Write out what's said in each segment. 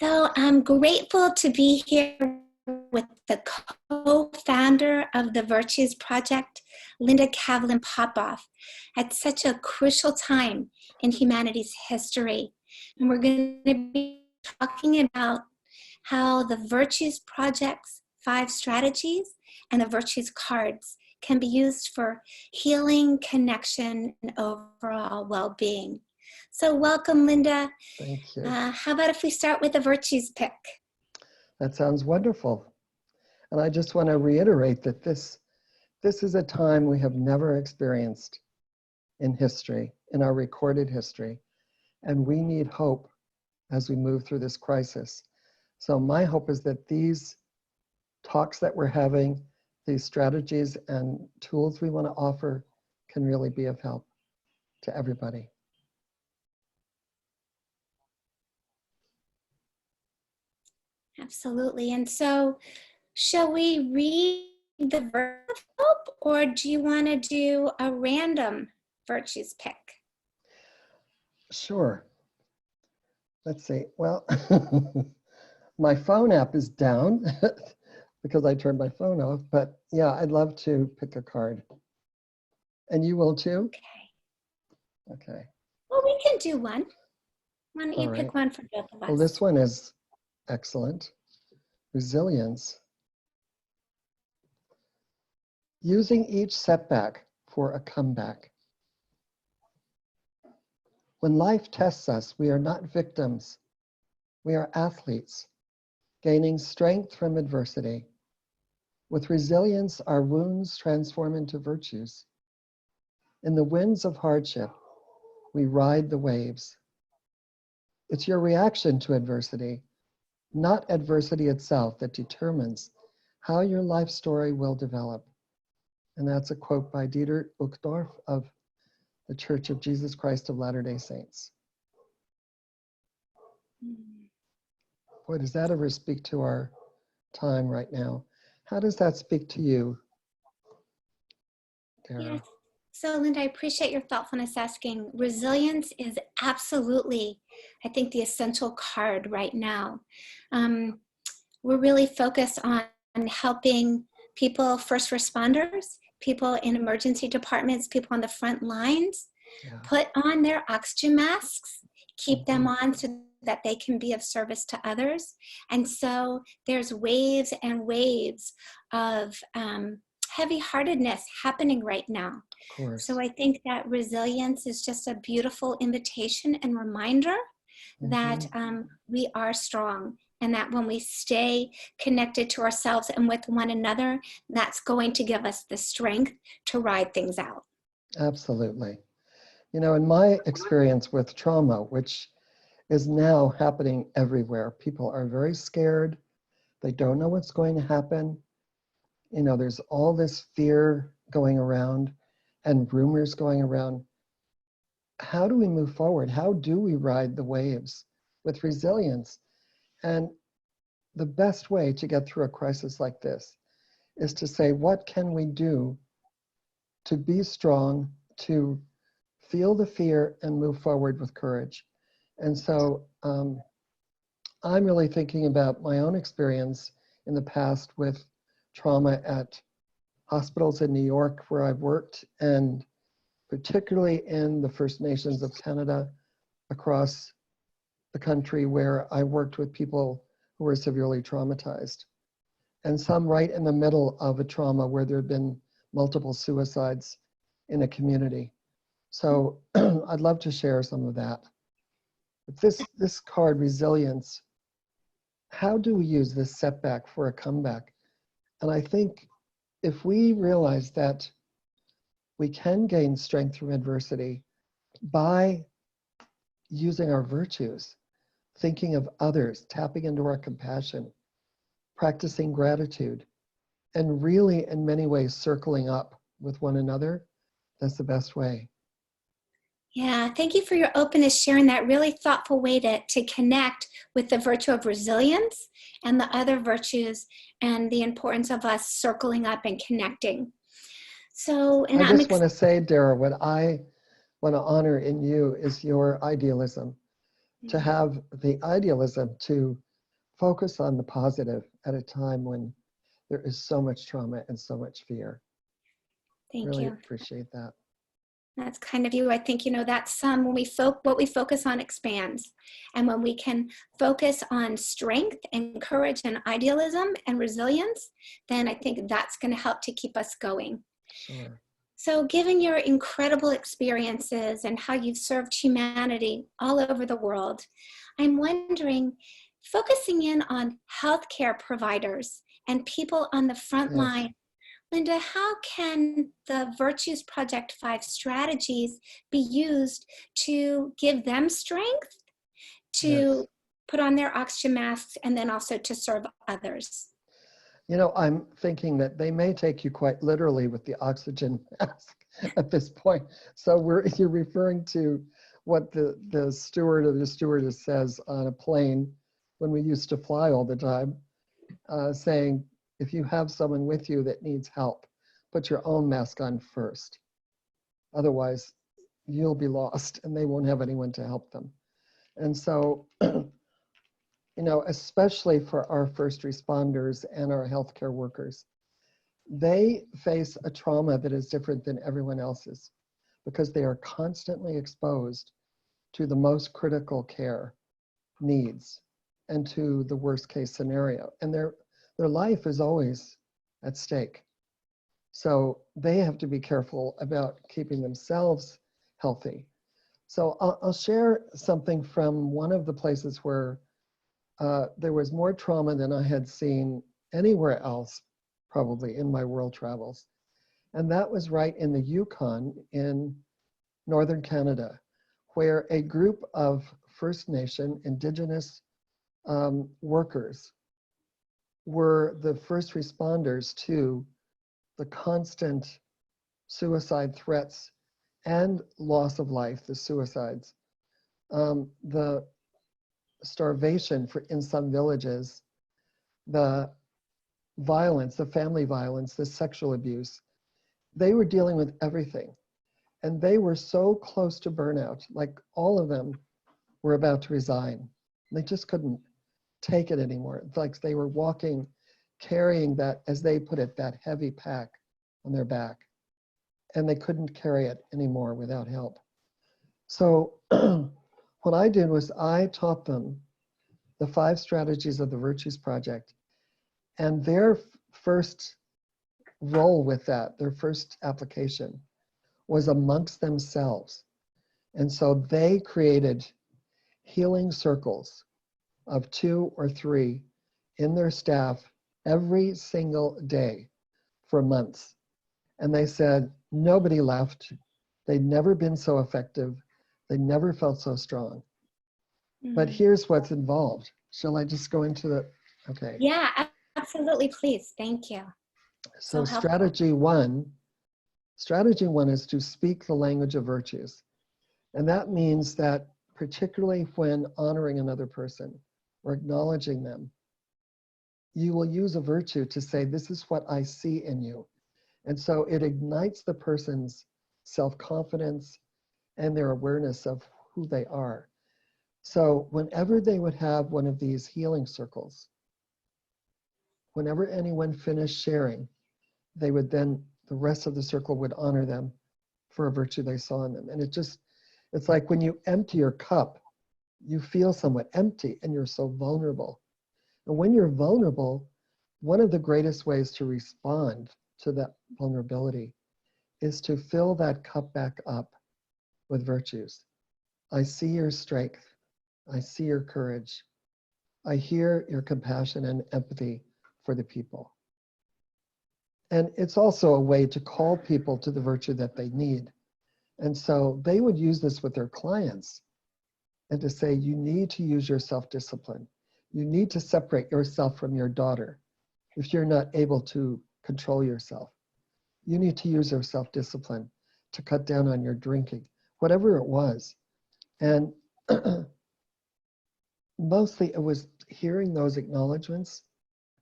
So I'm grateful to be here with the co-founder of the Virtues Project, Linda Kavelin-Popov, at such a crucial time in humanity's history. And we're going to be talking about how the Virtues Project's 5 strategies and the Virtues cards can be used for healing, connection, and overall well-being. So welcome, Linda. Thank you. How about if we start with a virtues pick? That sounds wonderful. And I just want to reiterate that this is a time we have never experienced in history, in our recorded history. And we need hope as we move through this crisis. So my hope is that these talks that we're having, these strategies and tools we want to offer can really be of help to everybody. Absolutely. And so, shall we read the verb of hope, or do you want to do a random virtues pick? Sure. Let's see. Well, my phone app is down because I turned my phone off. But yeah, I'd love to pick a card. And you will too? Okay. Well, we can do one. Why don't you All pick right. one for both of us? Well, this one is excellent. Resilience. Using each setback for a comeback. When life tests us, we are not victims. We are athletes, gaining strength from adversity. With resilience, our wounds transform into virtues. In the winds of hardship, we ride the waves. It's your reaction to adversity, not adversity itself, that determines how your life story will develop. And that's a quote by Dieter Uchtdorf of the Church of Jesus Christ of Latter-day Saints. Boy, does that ever speak to our time right now? How does that speak to you, Tara? Yes. So, Linda, I appreciate your thoughtfulness asking. Resilience is absolutely, I think, the essential card right now. We're really focused on helping people, first responders, people in emergency departments, people on the front lines, put on their oxygen masks, keep them on so that they can be of service to others. And so there's waves and waves of heavy-heartedness happening right now. Of course. So I think that resilience is just a beautiful invitation and reminder that we are strong, and that when we stay connected to ourselves and with one another, that's going to give us the strength to ride things out. Absolutely. You know, in my experience with trauma, which is now happening everywhere, people are very scared. They don't know what's going to happen. You know, there's all this fear going around and rumors going around. How do we move forward? How do we ride the waves with resilience? And the best way to get through a crisis like this is to say, what can we do to be strong, to feel the fear and move forward with courage? And so I'm really thinking about my own experience in the past with trauma at hospitals in New York where I've worked, and particularly in the First Nations of Canada across the country where I worked with people who were severely traumatized. And some right in the middle of a trauma where there had been multiple suicides in a community. So I'd love to share some of that. But this card, resilience, how do we use this setback for a comeback? And I think if we realize that we can gain strength from adversity by using our virtues, thinking of others, tapping into our compassion, practicing gratitude, and really in many ways circling up with one another, that's the best way. Yeah, thank you for your openness, sharing that really thoughtful way to connect with the virtue of resilience and the other virtues and the importance of us circling up and connecting. So, and I just want to say, Dara, what I want to honor in you is your idealism, to have the idealism to focus on the positive at a time when there is so much trauma and so much fear. Thank Really you. appreciate that. That's kind of you. I think, that's when what we focus on expands. And when we can focus on strength and courage and idealism and resilience, then I think that's going to help to keep us going. Sure. So given your incredible experiences and how you've served humanity all over the world, I'm wondering, focusing in on healthcare providers and people on the front Yes. line, Linda, how can the Virtues Project 5 strategies be used to give them strength, to Yes. put on their oxygen masks, and then also to serve others? I'm thinking that they may take you quite literally with the oxygen mask at this point. So you're referring to what the steward or the stewardess says on a plane when we used to fly all the time, saying, if you have someone with you that needs help, put your own mask on first. Otherwise, you'll be lost and they won't have anyone to help them. And so, especially for our first responders and our healthcare workers, they face a trauma that is different than everyone else's because they are constantly exposed to the most critical care needs and to the worst case scenario. And their life is always at stake. So they have to be careful about keeping themselves healthy. So I'll share something from one of the places where there was more trauma than I had seen anywhere else, probably in my world travels. And that was right in the Yukon in northern Canada, where a group of First Nation Indigenous workers were the first responders to the constant suicide threats and loss of life, the suicides, the starvation in some villages, the violence, the family violence, the sexual abuse. They were dealing with everything. And they were so close to burnout, like all of them were about to resign. They just couldn't take it anymore. It's like they were walking, carrying that, as they put it, that heavy pack on their back. And they couldn't carry it anymore without help. So what I did was I taught them the 5 strategies of the Virtues Project. And their first role with that, their first application, was amongst themselves. And so they created healing circles of 2 or 3 in their staff every single day for months. And they said nobody left. They'd never been so effective. They never felt so strong. But here's what's involved. Shall I just go into the, okay. Yeah, absolutely, please. Thank you. So helpful. strategy one is to speak the language of virtues. And that means that particularly when honoring another person or acknowledging them, you will use a virtue to say, this is what I see in you. And so it ignites the person's self-confidence and their awareness of who they are. So whenever they would have one of these healing circles, whenever anyone finished sharing, they would then, the rest of the circle would honor them for a virtue they saw in them. And it's like when you empty your cup, you feel somewhat empty and you're so vulnerable. And when you're vulnerable, one of the greatest ways to respond to that vulnerability is to fill that cup back up with virtues. I see your strength. I see your courage. I hear your compassion and empathy for the people. And it's also a way to call people to the virtue that they need. And so they would use this with their clients and to say, you need to use your self-discipline. You need to separate yourself from your daughter if you're not able to control yourself. You need to use your self-discipline to cut down on your drinking, whatever it was. And mostly it was hearing those acknowledgments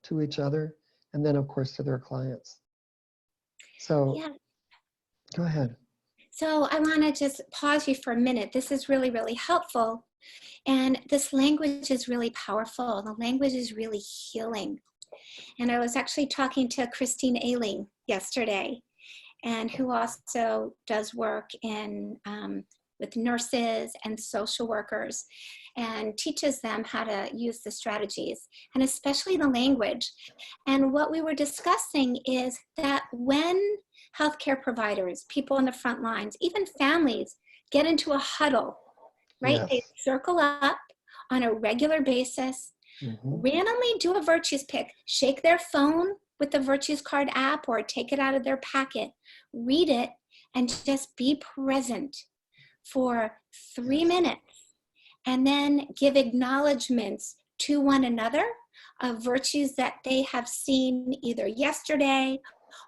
to each other and then of course to their clients. So Yeah. Go ahead. So I want to just pause you for a minute. This is really, really helpful And this language is really powerful. The language is really healing. And I was actually talking to Christine Ailing yesterday, and who also does work in with nurses and social workers, and teaches them how to use the strategies, and especially the language. And what we were discussing is that when healthcare providers, people on the front lines, even families get into a huddle, right? They Yes. circle up on a regular basis, randomly do a virtues pick, shake their phone with the virtues card app or take it out of their packet, read it, and just be present for 3 Yes. minutes, and then give acknowledgments to one another of virtues that they have seen either yesterday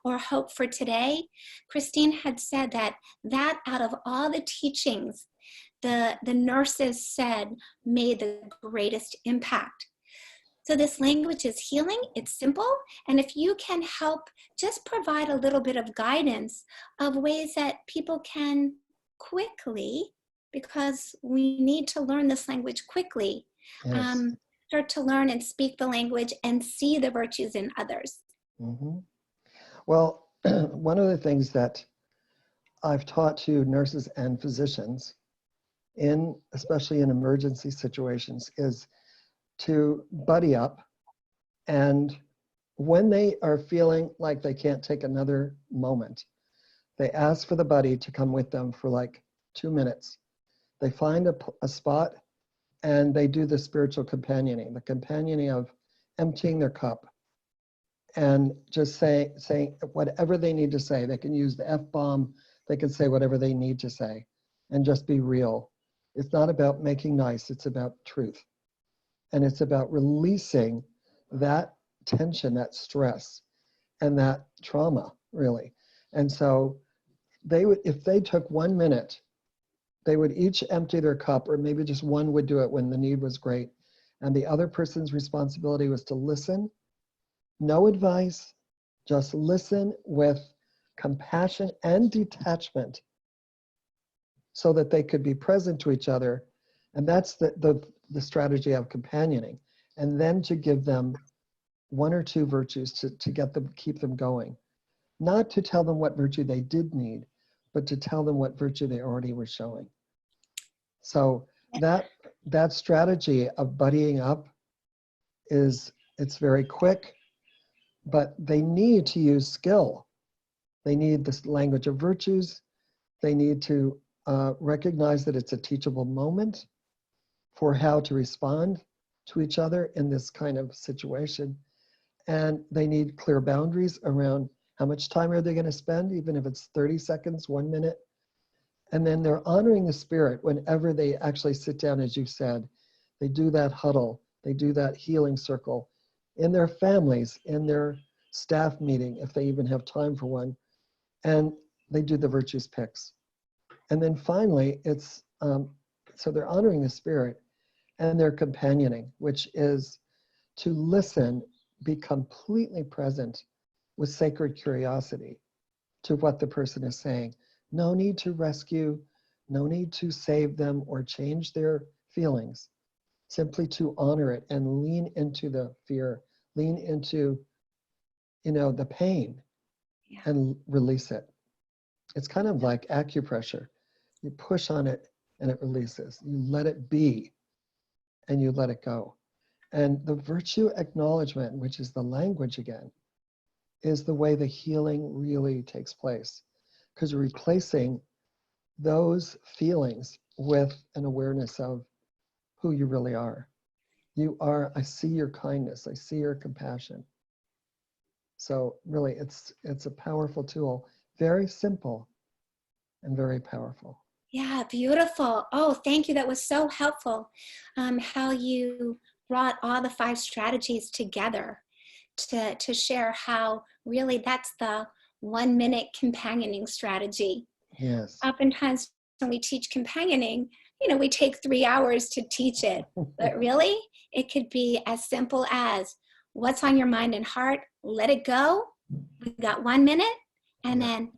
or hope for today. Christine had said that out of all the teachings, the nurses said made the greatest impact. So this language is healing, it's simple, and if you can help just provide a little bit of guidance of ways that people can quickly, because we need to learn this language quickly, Yes. start to learn and speak the language and see the virtues in others. Well, one of the things that I've taught to nurses and physicians especially in emergency situations, is to buddy up. And when they are feeling like they can't take another moment, they ask for the buddy to come with them for like 2 minutes. They find a spot and they do the spiritual companioning, the companioning of emptying their cup and just saying whatever they need to say. They can use the F-bomb, they can say whatever they need to say and just be real. It's not about making nice, it's about truth. And it's about releasing that tension, that stress, and that trauma, really. And so they would, if they took 1 minute, they would each empty their cup, or maybe just one would do it when the need was great. And the other person's responsibility was to listen, no advice, just listen with compassion and detachment so that they could be present to each other. And that's the strategy of companioning. And then to give them 1 or 2 virtues to get them, keep them going. Not to tell them what virtue they did need, but to tell them what virtue they already were showing. So that strategy of buddying up it's very quick, but they need to use skill. They need this language of virtues. They need to recognize that it's a teachable moment for how to respond to each other in this kind of situation. And they need clear boundaries around how much time are they going to spend, even if it's 30 seconds, 1 minute. And then they're honoring the spirit whenever they actually sit down, as you said. They do that huddle, they do that healing circle in their families, in their staff meeting, if they even have time for one. And they do the virtues picks. And then finally, it's so they're honoring the spirit, and they're companioning, which is to listen, be completely present with sacred curiosity to what the person is saying. No need to rescue, no need to save them or change their feelings, simply to honor it and lean into the fear, lean into, the pain, and release it. It's kind of like acupressure. You push on it and it releases. You let it be and you let it go. And the virtue acknowledgement, which is the language again, is the way the healing really takes place. Because you're replacing those feelings with an awareness of who you really are. You are, I see your kindness, I see your compassion. So really, it's a powerful tool, very simple and very powerful. Yeah, beautiful. Oh, thank you. That was so helpful. How you brought all the 5 strategies together to share how really that's the 1 minute companioning strategy. Yes. Oftentimes when we teach companioning, we take 3 hours to teach it, but really it could be as simple as what's on your mind and heart, let it go. We got 1 minute, and then,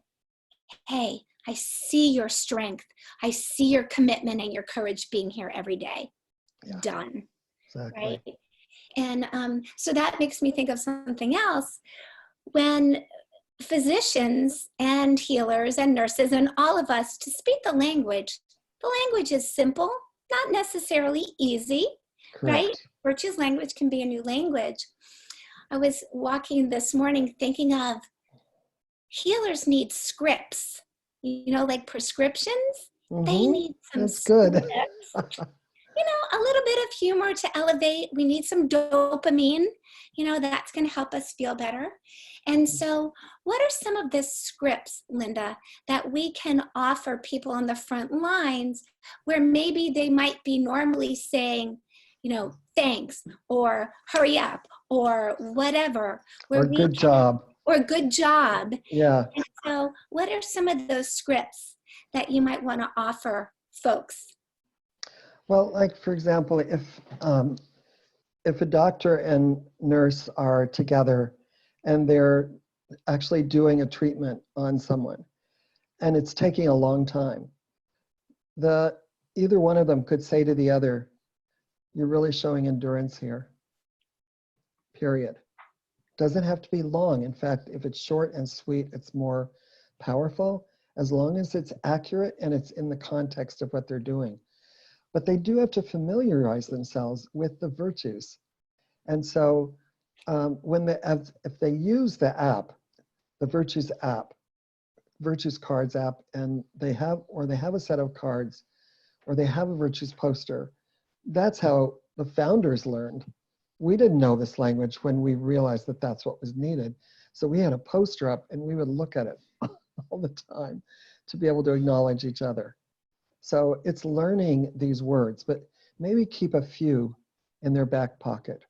hey, I see your strength. I see your commitment and your courage being here every day. Yeah, Done. exactly. Right. And so that makes me think of something else. When physicians and healers and nurses and all of us to speak the language is simple, not necessarily easy, right? Correct. Virtue's language can be a new language. I was walking this morning thinking of healers need scripts, like prescriptions. They Mm-hmm. need some That's good. scripts, a little bit of humor to elevate. We need some dopamine, that's going to help us feel better. And so, what are some of the scripts, Linda, that we can offer people on the front lines where maybe they might be normally saying, thanks, or hurry up, or whatever, Or where we good can, job. or good job. Yeah. And so, what are some of those scripts that you might want to offer folks? Well, like for example, if a doctor and nurse are together and they're actually doing a treatment on someone and it's taking a long time, either one of them could say to the other, "You're really showing endurance here." Period. Doesn't have to be long. In fact, if it's short and sweet, it's more powerful as long as it's accurate and it's in the context of what they're doing. But they do have to familiarize themselves with the virtues. And so if they use the app, the Virtues app, Virtues Cards app, and they have a set of cards, or they have a Virtues poster, that's how the founders learned. We didn't know this language when we realized that that's what was needed. So we had a poster up and we would look at it all the time to be able to acknowledge each other. So it's learning these words, but maybe keep a few in their back pocket.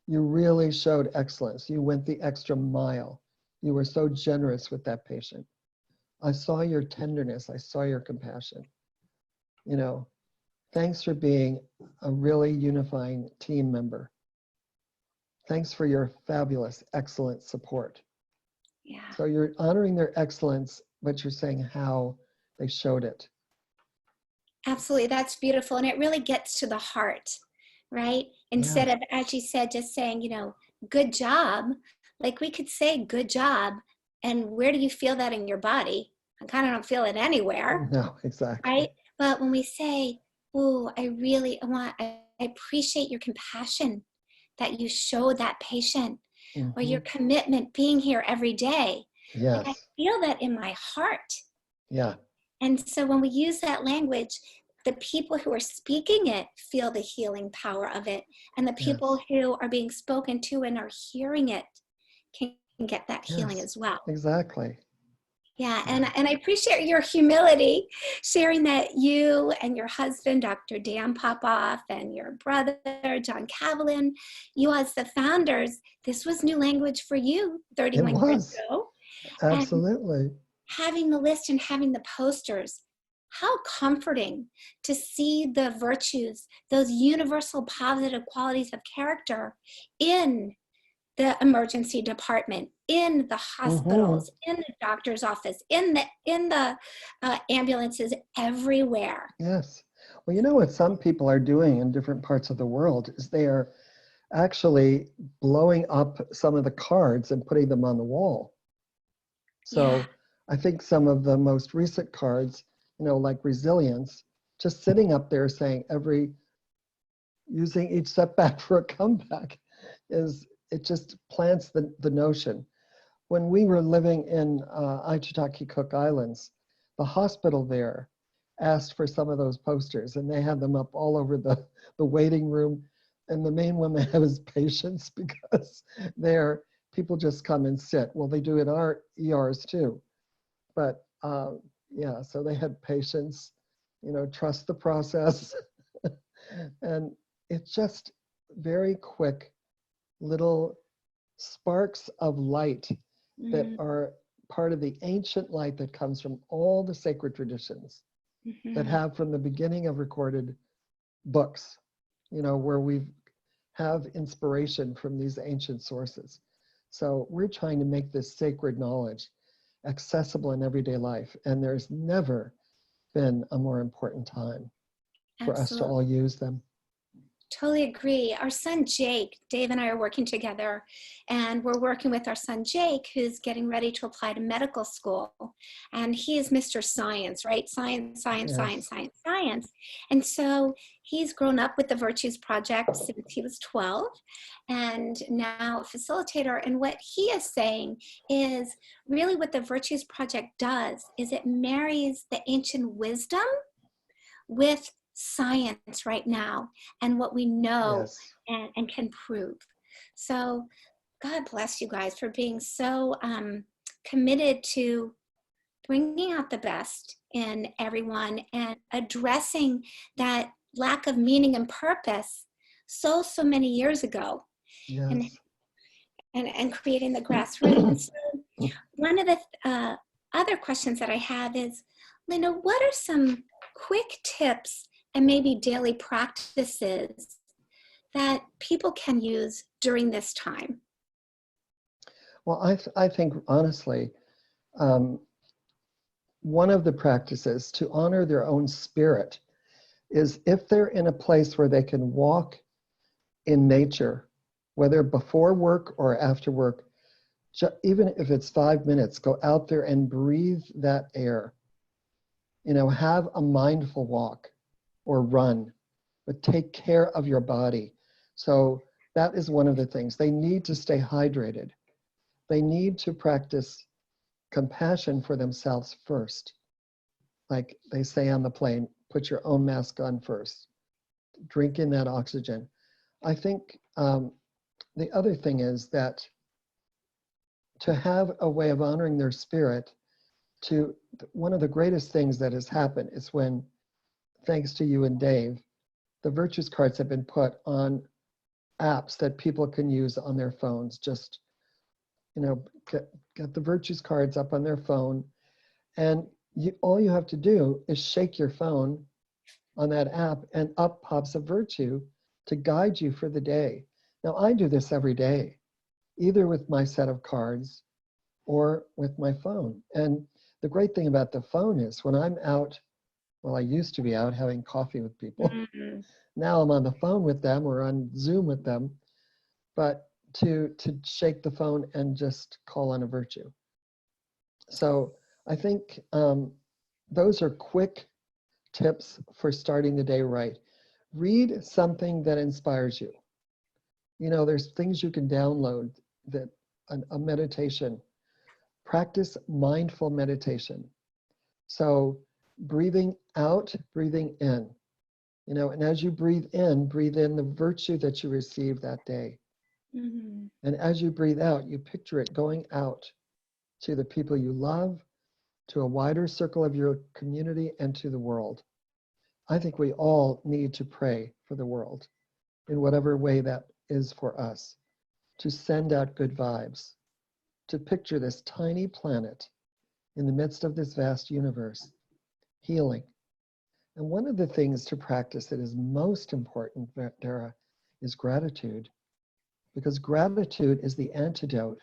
You really showed excellence. You went the extra mile. You were so generous with that patient. I saw your tenderness. I saw your compassion. Thanks for being a really unifying team member. Thanks for your fabulous, excellent support. Yeah. So you're honoring their excellence, but you're saying how they showed it. Absolutely. That's beautiful. And it really gets to the heart, right? Instead of, as you said, just saying, good job. Like we could say good job. And where do you feel that in your body? I kind of don't feel it anywhere. No, exactly. Right? But when we say, oh, I appreciate your compassion that you show that patient, or your commitment being here every day. Yes. Like I feel that in my heart. Yeah. And so when we use that language, the people who are speaking it feel the healing power of it. And the people who are being spoken to and are hearing it can get that healing as well. Exactly. Yeah, and I appreciate your humility, sharing that you and your husband, Dr. Dan Popov, and your brother, John Kavelin, you as the founders, this was new language for you 31 years ago. Absolutely. And having the list and having the posters, how comforting to see the virtues, those universal positive qualities of character in the emergency department, in the hospitals, in the doctor's office, in the ambulances, everywhere. Yes. Well, you know what some people are doing in different parts of the world is they are actually blowing up some of the cards and putting them on the wall. So I think some of the most recent cards, like resilience, just sitting up there saying using each setback for a comeback it just plants the notion. When we were living in Aitutaki Cook Islands, the hospital there asked for some of those posters, and they had them up all over the waiting room. And the main one they have is patience, because there people just come and sit. Well, they do in our ERs too. But so they had patience, trust the process. And it's just very quick little sparks of light that are part of the ancient light that comes from all the sacred traditions that have from the beginning of recorded books, where we have inspiration from these ancient sources. So we're trying to make this sacred knowledge accessible in everyday life. And there's never been a more important time for us to Absolutely. all use them. Totally agree. Our son Jake, Dave and I are working together, and we're working with our son Jake, who's getting ready to apply to medical school. And he is Mr. Science, right? Science, science, science, Yes. science, science. And so he's grown up with the Virtues Project since he was 12, and now a facilitator. And what he is saying is really what the Virtues Project does is it marries the ancient wisdom with science right now and what we know Yes. and can prove. So God bless you guys for being so committed to bringing out the best in everyone and addressing that lack of meaning and purpose so many years ago, and Yes. and creating the grassroots. And so one of the other questions that I have is, Linda, what are some quick tips and maybe daily practices that people can use during this time? Well, I think honestly, um, one of the practices to honor their own spirit is if they're in a place where they can walk in nature, whether before work or after work, even if it's 5 minutes, go out there and breathe that air. You know, have a mindful walk or run, but take care of your body. So that is one of the things. They need to stay hydrated. They need to practice compassion for themselves first. Like they say on the plane, put your own mask on first. Drink in that oxygen. I think the other thing is that to have a way of honoring their spirit, to one of the greatest things that has happened is when, thanks to you and Dave, the virtues cards have been put on apps that people can use on their phones. Just, you know, get the virtues cards up on their phone, and all you have to do is shake your phone on that app and up pops a virtue to guide you for the day. Now I do this every day, either with my set of cards or with my phone. And the great thing about the phone is when I'm out, well, I used to be out having coffee with people. Mm-hmm. Now I'm on the phone with them or on Zoom with them, but to shake the phone and just call on a virtue. So I think those are quick tips for starting the day right. Read something that inspires you. You know, there's things you can download that a meditation. Practice mindful meditation. So breathing out, breathing in. You know, and as you breathe in the virtue that you received that day. Mm-hmm. And as you breathe out, you picture it going out to the people you love, to a wider circle of your community, and to the world. I think we all need to pray for the world in whatever way that is for us, to send out good vibes, to picture this tiny planet in the midst of this vast universe, healing. And one of the things to practice that is most important, Dara, is gratitude, because gratitude is the antidote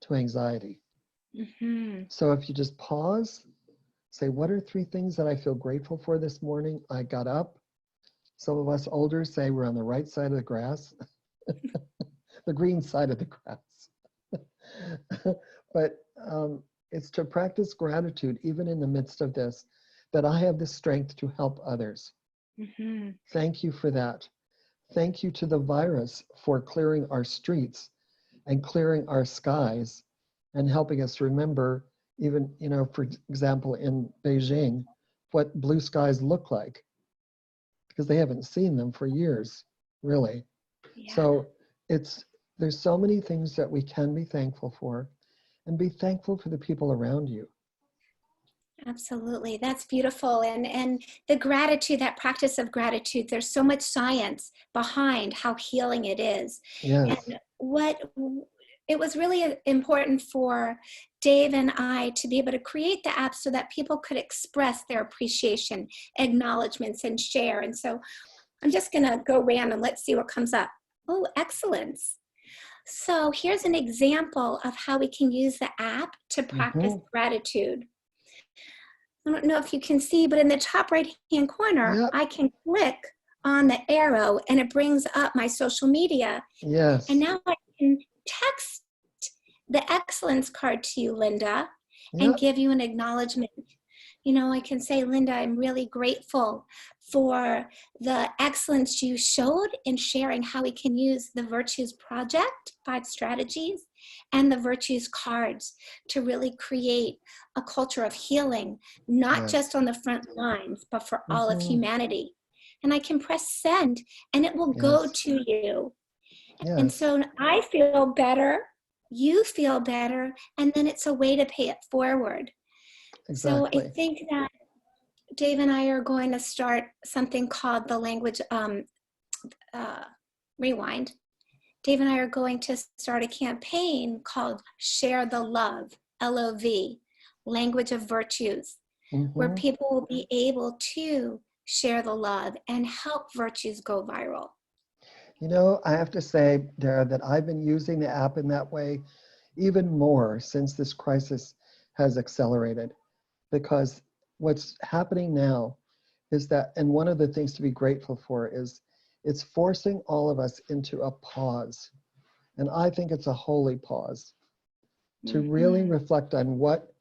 to anxiety. Mm-hmm. So if you just pause, say, what are 3 things that I feel grateful for this morning? I got up. Some of us older say we're on the right side of the grass, the green side of the grass. But it's to practice gratitude, even in the midst of this, that I have the strength to help others. Mm-hmm. Thank you for that. Thank you to the virus for clearing our streets and clearing our skies and helping us remember, even, you know, for example, in Beijing, what blue skies look like, because they haven't seen them for years, really. Yeah. So there's so many things that we can be thankful for, and be thankful for the people around you. Absolutely. That's beautiful. And the gratitude, that practice of gratitude, there's so much science behind how healing it is. Yes. And it was really important for Dave and I to be able to create the app so that people could express their appreciation, acknowledgments, and share. And so I'm just going to go random. Let's see what comes up. Oh, excellence. So here's an example of how we can use the app to practice Mm-hmm. gratitude. I don't know if you can see, but in the top right-hand corner, Yep. I can click on the arrow and it brings up my social media. And Yes. now I can text the excellence card to you, Linda, and Yep. give you an acknowledgement. You know, I can say, Linda, I'm really grateful for the excellence you showed in sharing how we can use the Virtues Project, 5 strategies, and the Virtues cards to really create a culture of healing, not Yes. just on the front lines, but for all of Mm-hmm. humanity. And I can press send and it will go Yes. to you. And Yes. so I feel better, you feel better, and then it's a way to pay it forward. So I Exactly. think that Dave and I are going to start something called the language uh, rewind. Dave and I are going to start a campaign called Share the Love, LOV, Language of Virtues, where Mm-hmm. people will be able to share the love and help virtues go viral. You know, I have to say, Dara, that I've been using the app in that way even more since this crisis has accelerated. Because what's happening now is that, and one of the things to be grateful for is it's forcing all of us into a pause. And I think it's a holy pause to really Mm-hmm. reflect on what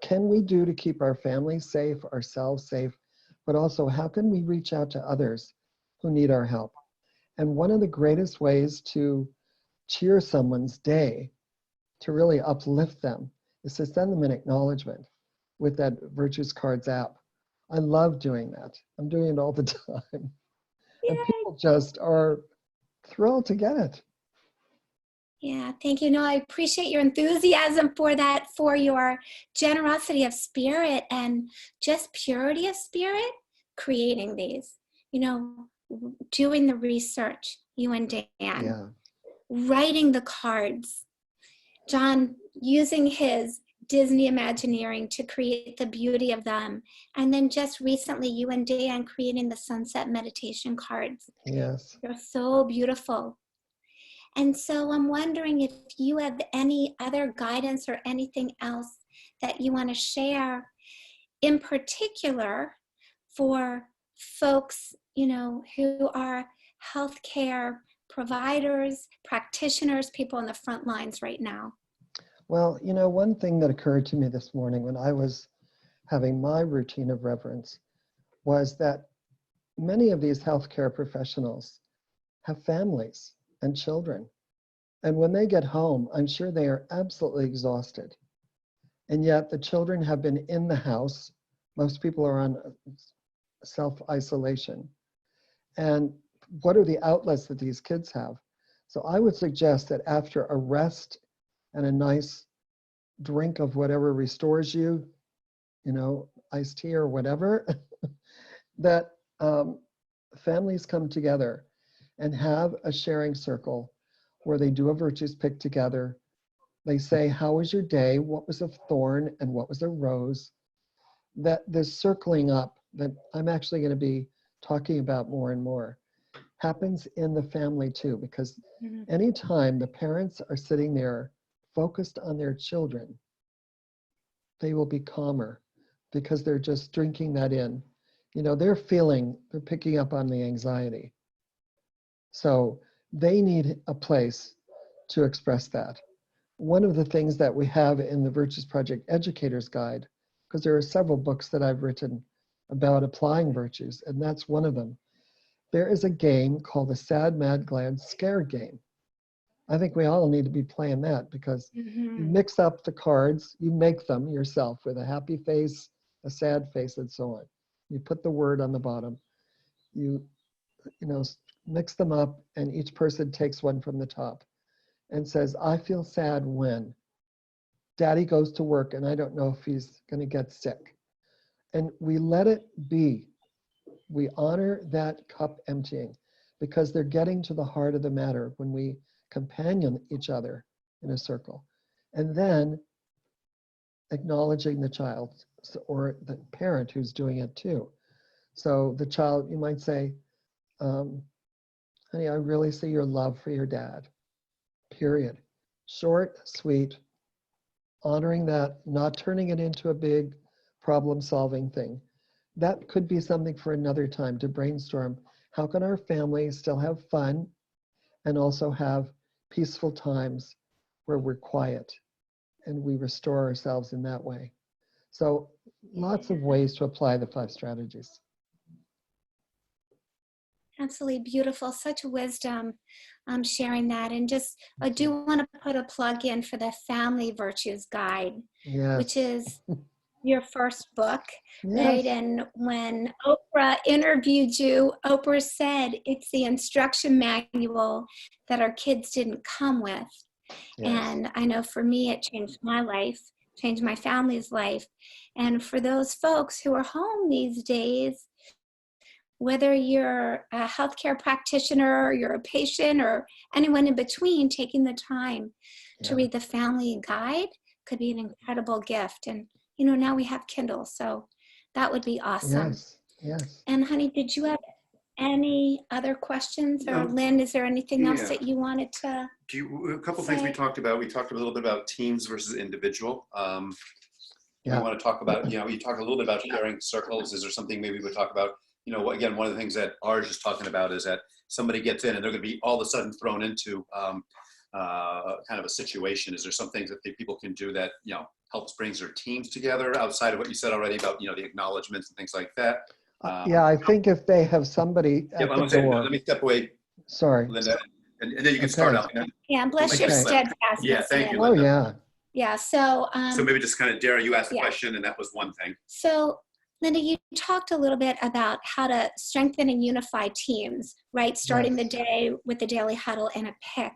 can we do to keep our families safe, ourselves safe, but also how can we reach out to others who need our help. And one of the greatest ways to cheer someone's day, to really uplift them, is to send them an acknowledgement with that Virtues Cards app. I love doing that. I'm doing it all the time. And Yay. people just are thrilled to get it. Yeah, thank you. No, I appreciate your enthusiasm for that, for your generosity of spirit and just purity of spirit, creating these, you know, doing the research, you and Dan, Yeah. writing the cards, John using his Disney Imagineering to create the beauty of them. And then just recently, you and Dan creating the sunset meditation cards. Yes. They're so beautiful. And so I'm wondering if you have any other guidance or anything else that you want to share in particular for folks, you know, who are healthcare providers, practitioners, people on the front lines right now. Well, you know, one thing that occurred to me this morning when I was having my routine of reverence was that many of these healthcare professionals have families and children. And when they get home, I'm sure they are absolutely exhausted. And yet the children have been in the house. Most people are on self-isolation. And what are the outlets that these kids have? So I would suggest that after a rest and a nice drink of whatever restores you, you know, iced tea or whatever, that families come together and have a sharing circle where they do a virtues pick together. They say, how was your day? What was a thorn and what was a rose? That this circling up that I'm actually going to be talking about more and more happens in the family too, because Mhm. anytime the parents are sitting there focused on their children, they will be calmer because they're just drinking that in. You know, they're picking up on the anxiety. So they need a place to express that. One of the things that we have in the Virtues Project Educator's Guide, because there are several books that I've written about applying virtues, and that's one of them. There is a game called the Sad, Mad, Glad, Scared game. I think we all need to be playing that because you Mhm. mix up the cards, you make them yourself with a happy face, a sad face, and so on. You put the word on the bottom. You, you know, mix them up, and each person takes one from the top and says, I feel sad when Daddy goes to work and I don't know if he's going to get sick. And we let it be. We honor that cup emptying because they're getting to the heart of the matter when we companion each other in a circle. And then acknowledging the child or the parent who's doing it too. So the child, you might say, honey, I really see your love for your dad. period. Short, sweet, honoring that, not turning it into a big problem-solving thing. That could be something for another time to brainstorm. How can our family still have fun and also have peaceful times where we're quiet and we restore ourselves in that way? So lots of ways to apply the 5 strategies. Absolutely beautiful. Such wisdom sharing that. And just, I do want to put a plug in for the Family Virtues Guide, which Yes. is your first book, right? Yes. And when Oprah interviewed you, Oprah said it's the instruction manual that our kids didn't come with. Yes. And I know for me, it changed my life, changed my family's life. And for those folks who are home these days, whether you're a healthcare practitioner, or you're a patient, or anyone in between, taking the time to read the family guide could be an incredible gift. And, you know, now we have Kindle, so that would be awesome. Yes. Yes. And honey, did you have any other questions? Or Lynn, is there anything else that you wanted to a couple things we talked about. We talked a little bit about teams versus individual. We want to talk about, you know, you talk a little bit about sharing circles. Is there something maybe we talk about? You know, again, one of the things that Arj is talking about is that somebody gets in and they're going to be all of a sudden thrown into kind of a situation. Is there some things that people can do that, you know, helps brings their teams together outside of what you said already about, you know, the acknowledgements and things like that? Yeah, I think if they have somebody at the door. Let me step away, Sorry. Linda, and then you can start out. Yeah, bless your steadfastness. Yeah, thank you, Linda. Linda. Oh, yeah. Yeah, so. So maybe just kind of, Dara, you asked the question, and that was one thing. So, Linda, you talked a little bit about how to strengthen and unify teams, right? Starting the day with the daily huddle and a pick.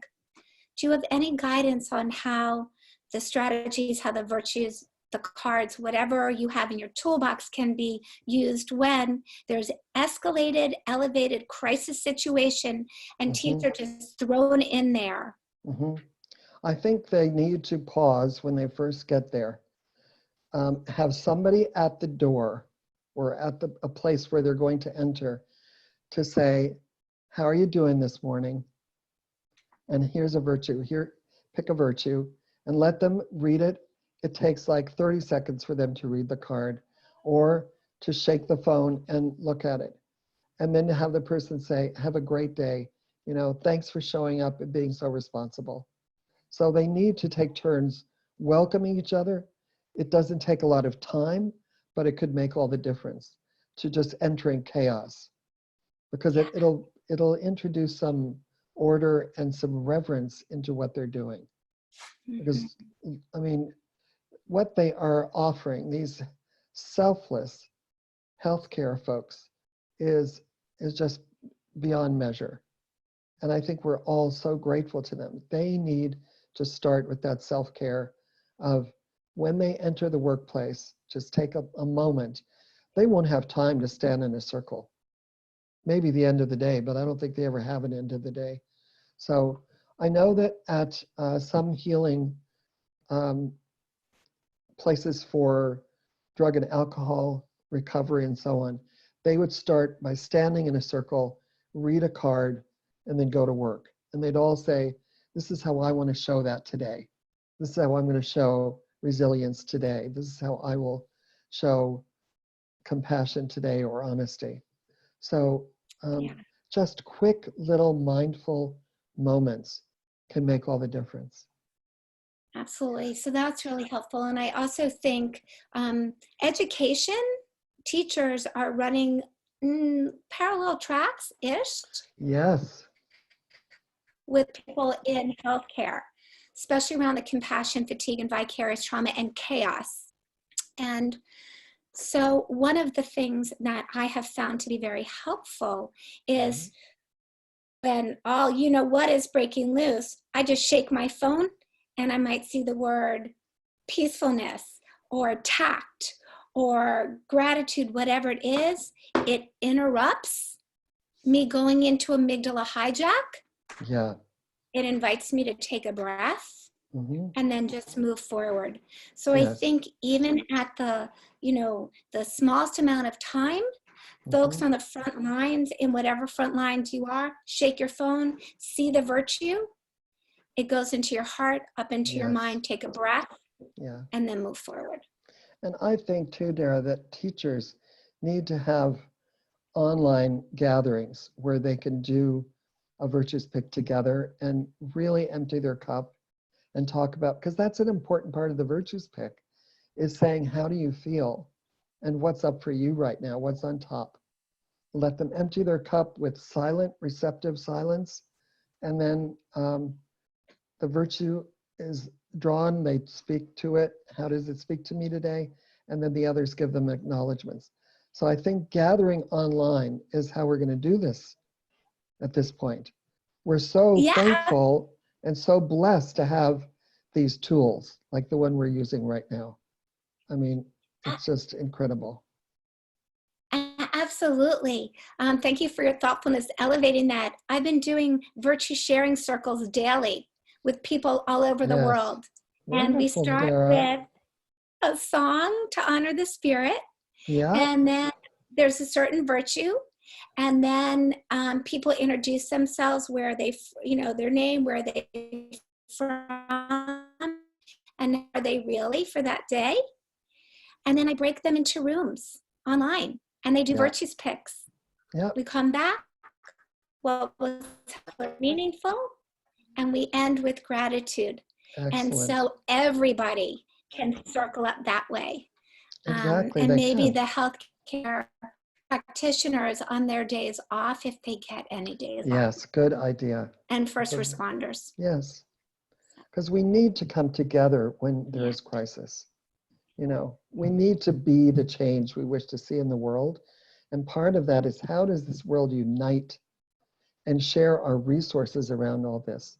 Do you have any guidance on how the strategies, how the virtues, the cards, whatever you have in your toolbox can be used when there's escalated, elevated crisis situation and teams are just thrown in there? I think they need to pause when they first get there. Have somebody at the door or at a place where they're going to enter to say, how are you doing this morning? And here's a virtue. Here, pick a virtue and let them read it. It takes like 30 seconds for them to read the card or to shake the phone and look at it. And then to have the person say, have a great day. You know, thanks for showing up and being so responsible. So they need to take turns welcoming each other. It doesn't take a lot of time, but it could make all the difference to just entering chaos, because it'll introduce some order and some reverence into what they're doing. Because, I mean, what they are offering, these selfless healthcare folks, is just beyond measure. And I think we're all so grateful to them. They need to start with that self-care of when they enter the workplace, just take a moment. They won't have time to stand in a circle. Maybe the end of the day, but I don't think they ever have an end of the day. So I know that at some healing places for drug and alcohol recovery and so on, they would start by standing in a circle, read a card, and then go to work. And they'd all say, this is how I want to show that today. This is how I'm going to show resilience today. This is how I will show compassion today or honesty. So just quick little mindful moments can make all the difference. Absolutely. So that's really helpful. And I also think education, teachers are running parallel tracks-ish. Yes. With people in healthcare, especially around the compassion, fatigue, and vicarious trauma and chaos. And so one of the things that I have found to be very helpful is when all, you know, what is breaking loose, I just shake my phone and I might see the word peacefulness or tact or gratitude, whatever it is, it interrupts me going into amygdala hijack. Yeah. It invites me to take a breath and then just move forward. So Yes. I think even at the, you know, the smallest amount of time, folks on the front lines, in whatever front lines you are, shake your phone, see the virtue, it goes into your heart, up into your Yes. mind. Take a breath, Yeah. and then move forward. And I think too, Dara, that teachers need to have online gatherings where they can do a virtues pick together and really empty their cup and talk about, because that's an important part of the virtues pick, is saying, how do you feel? And what's up for you right now? What's on top? Let them empty their cup with silent, receptive silence. And then the virtue is drawn, they speak to it. How does it speak to me today? And then the others give them acknowledgements. So I think gathering online is how we're going to do this at this point. We're so Yeah. thankful and so blessed to have these tools like the one we're using right now. I mean, it's just incredible. Absolutely. Thank you for your thoughtfulness elevating that. I've been doing virtue sharing circles daily with people all over the Yes. world. And we Wonderful, start Dara. with a song to honor the spirit. Yeah. And then there's a certain virtue. And then people introduce themselves, where they, their name, where they from, and are they really for that day. And then I break them into rooms online, and they do virtues picks. Yeah. We come back, what was meaningful, and we end with gratitude. Excellent. And so everybody can circle up that way. Exactly. And maybe the healthcare practitioners on their days off, if they get any days off. Yes, good idea. And first responders. Yes, because we need to come together when there is crisis. We need to be the change we wish to see in the world. And part of that is, how does this world unite and share our resources around all this?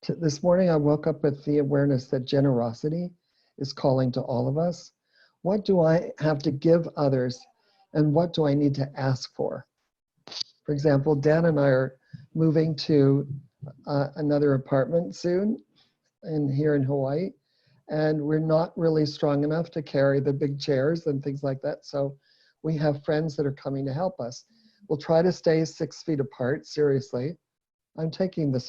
This morning, I woke up with the awareness that generosity is calling to all of us. What do I have to give others, and what do I need to ask for? For example, Dan and I are moving to another apartment soon here in Hawaii, and we're not really strong enough to carry the big chairs and things like that. So we have friends that are coming to help us. We'll try to stay 6 feet apart, seriously. I'm taking the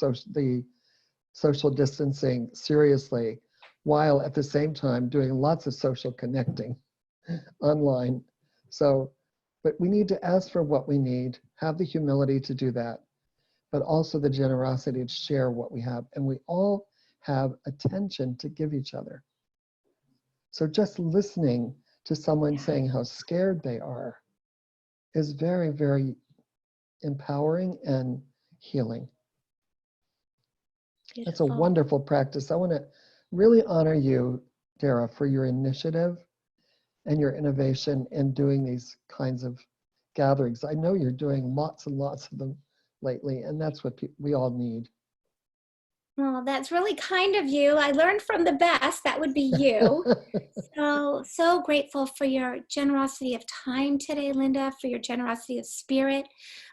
social distancing seriously, while at the same time doing lots of social connecting online. So, but we need to ask for what we need, have the humility to do that, but also the generosity to share what we have. And we all have attention to give each other. So just listening to someone saying how scared they are is very, very empowering and healing. Beautiful. That's a wonderful practice. I want to really honor you, Dara, for your initiative and your innovation in doing these kinds of gatherings. I know you're doing lots and lots of them lately, and that's what we all need. Well, that's really kind of you. I learned from the best. That would be you. So grateful for your generosity of time today, Linda, for your generosity of spirit,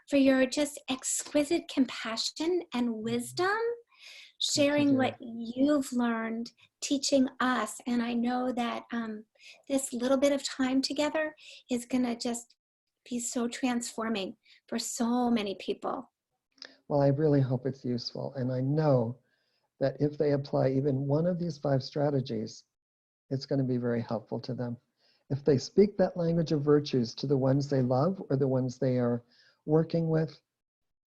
for your just exquisite compassion and wisdom, sharing what you've learned, teaching us. And I know that this little bit of time together is going to just be so transforming for so many people. Well, I really hope it's useful. And I know that if they apply even one of these 5 strategies, it's going to be very helpful to them. If they speak that language of virtues to the ones they love or the ones they are working with,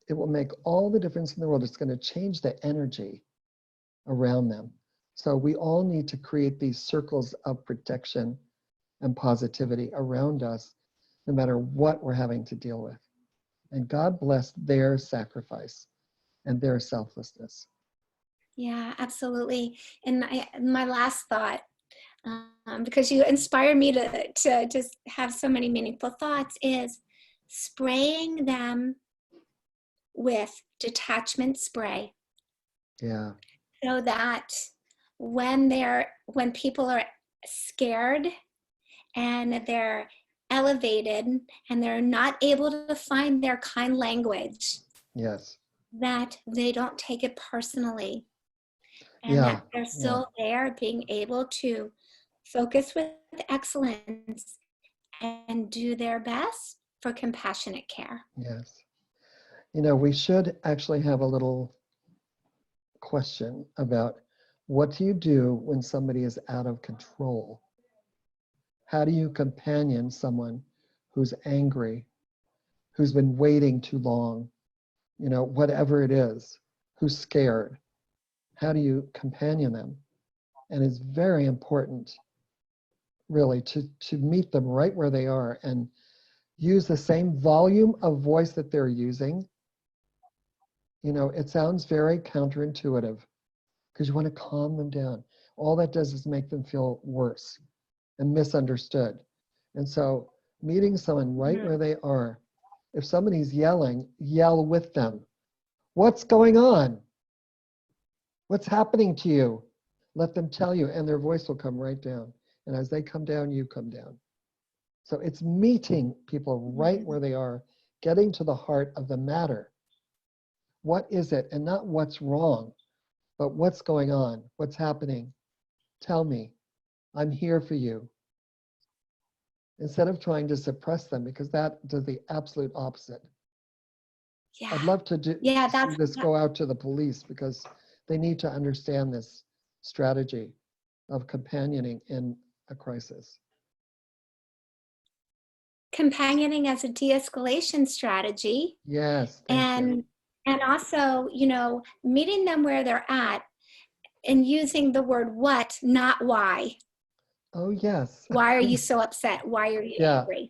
it will make all the difference in the world. It's going to change the energy around them. So we all need to create these circles of protection and positivity around us, no matter what we're having to deal with. And God bless their sacrifice and their selflessness. Yeah, absolutely. And my last thought, because you inspire me to just have so many meaningful thoughts, is spraying them with detachment spray. Yeah. So that when people are scared and they're elevated and they're not able to find their kind language, Yes. that they don't take it personally. And that they're still there, being able to focus with excellence and do their best for compassionate care. Yes. We should actually have a little question about what do you do when somebody is out of control? How do you companion someone who's angry, who's been waiting too long, whatever it is, who's scared? How do you companion them? And it's very important, really, to meet them right where they are and use the same volume of voice that they're using. It sounds very counterintuitive because you want to calm them down. All that does is make them feel worse and misunderstood. And so meeting someone right where they are, if somebody's yelling, yell with them. What's going on? What's happening to you? Let them tell you, and their voice will come right down. And as they come down, you come down. So it's meeting people right where they are, getting to the heart of the matter. What is it? And not what's wrong, but what's going on? What's happening? Tell me. I'm here for you. Instead of trying to suppress them, because that does the absolute opposite. Yeah. I'd love to see that's this go out to the police because they need to understand this strategy of companioning in a crisis. Companioning as a de-escalation strategy. Yes. Thank you. And also, meeting them where they're at and using the word what, not why. Oh, yes. Why are you so upset? Why are you angry?